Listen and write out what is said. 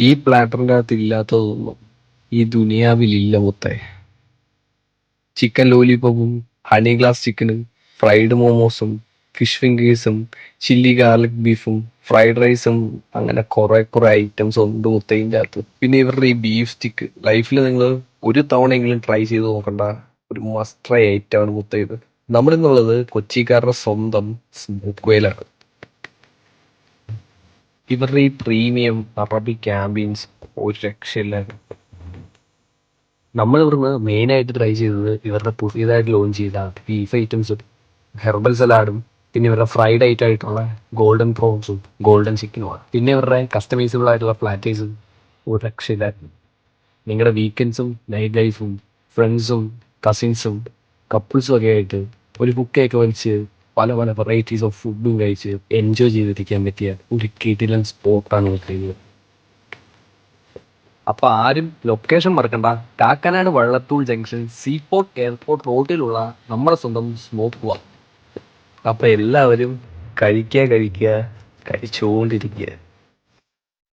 ഈ പ്ലാറ്ററിന്റെ അകത്ത് ഇല്ലാത്തതൊന്നും ഈ ദുനിയാവിലില്ല മുത്തേ. ചിക്കൻ ലോലിപോപ്പും ഹണി ഗ്ലാസ് ചിക്കനും ഫ്രൈഡ് മോമോസും ഫിഷ് ഫിംഗേഴ്സും ചില്ലി ഗാർലിക് ബീഫും ഫ്രൈഡ് റൈസും അങ്ങനെ കുറെ ഐറ്റംസ് ഉണ്ട് മുത്തയിൻ്റെ അകത്ത്. പിന്നെ ഇവരുടെ ഈ ബീഫ് സ്റ്റിക്ക് ലൈഫിൽ നിങ്ങൾ ഒരു തവണയെങ്കിലും ട്രൈ ചെയ്ത് നോക്കണ്ട ഒരു മസ്റ്റ് ട്രൈ ഐറ്റം ആണ് മുത്ത ഇത്. നമ്മളിന്നുള്ളത് കൊച്ചിക്കാരുടെ സ്വന്തം സ്മോക്ക് വെയിലാണ്. ഇവരുടെ ഈ പ്രീമിയം അറബിക് ആംബിയൻസ് ഒരു രക്ഷയില്ല. നമ്മൾ ഇവിടുന്ന് മെയിൻ ആയിട്ട് ട്രൈ ചെയ്തത് ഇവരുടെ പുതിയതായിട്ട് ലോഞ്ച് ചെയ്ത ബീഫ് ഐറ്റംസും ഹെർബൽ സലാഡും പിന്നെ ഇവരുടെ ഫ്രൈഡ് ഐറ്റം ആയിട്ടുള്ള ഗോൾഡൻ പ്രോൺസും ഗോൾഡൻ ചിക്കനുമാണ്. പിന്നെ ഇവരുടെ കസ്റ്റമൈസബിൾ ആയിട്ടുള്ള പ്ലാറ്റേഴ്സും ഒരു രക്ഷയില്ലായിരുന്നു. നിങ്ങളുടെ വീക്കെൻഡ്സും നൈറ്റ് ലൈഫും ഫ്രണ്ട്സും കസിൻസും കപ്പിൾസും ഒക്കെ ആയിട്ട് ഒരു ബുക്കൊക്കെ വലിച്ച് പല പല വെറൈറ്റീസ് ഓഫ് ഫുഡും കഴിച്ച് എൻജോയ് ചെയ്തിരിക്കാൻ പറ്റിയ ഒരു കിടിലൻ സ്പോട്ടാണ് കിട്ടിയത്. അപ്പൊ ആരും ലൊക്കേഷൻ മറക്കണ്ട. കാക്കനാട് വള്ളത്തൂൾ ജംഗ്ഷൻ സീപോർട്ട് എയർപോർട്ട് റോഡിലുള്ള നമ്മുടെ സ്വന്തം സ്മോക്ക് പോവാം. അപ്പൊ എല്ലാവരും കഴിക്കുക കഴിച്ചുകൊണ്ടിരിക്കുക.